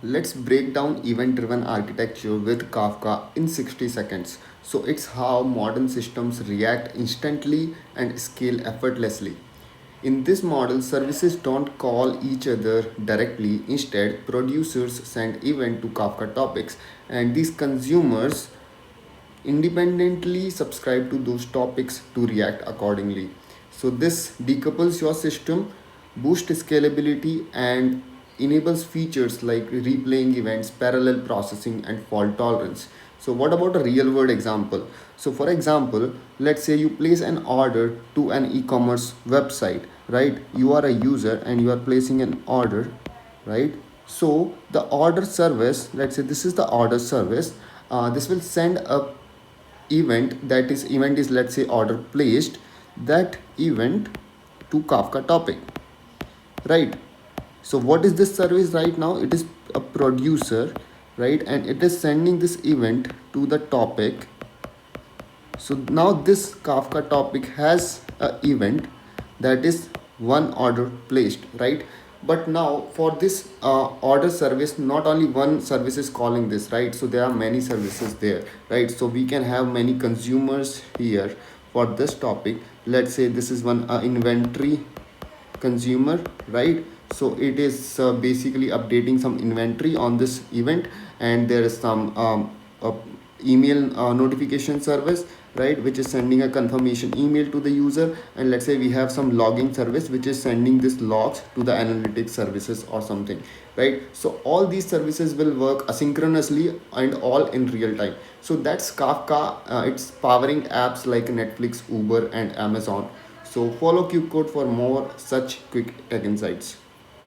Let's break down event-driven architecture with Kafka in 60 seconds. So it's how modern systems react instantly and scale effortlessly. In this model, services don't call each other directly. Instead, producers send event to Kafka topics, and these consumers independently subscribe to those topics to react accordingly. So this decouples your system, boosts scalability, and enables features like replaying events, parallel processing, and fault tolerance. So what about a real world example? So for example, let's say you place an order to an e-commerce website, right? You are a user and you are placing an order, right? So the order service, let's say this is the order service, this will send a event is, let's say, order placed, that event to Kafka topic, right? So what is this service right now? It is a producer, right? And it is sending this event to the topic. So now this Kafka topic has a event that is one order placed, right? But now for this order service, not only one service is calling this, right? So there are many services there, right? So we can have many consumers here for this topic. Let's say this is one inventory consumer, right? So it is basically updating some inventory on this event, and there is some email notification service, right, which is sending a confirmation email to the user. And let's say we have some logging service which is sending this logs to the analytics services or something, right? So all these services will work asynchronously and all in real time. So that's Kafka. It's powering apps like Netflix, Uber, and Amazon. So follow KubeKode for more such quick tech insights.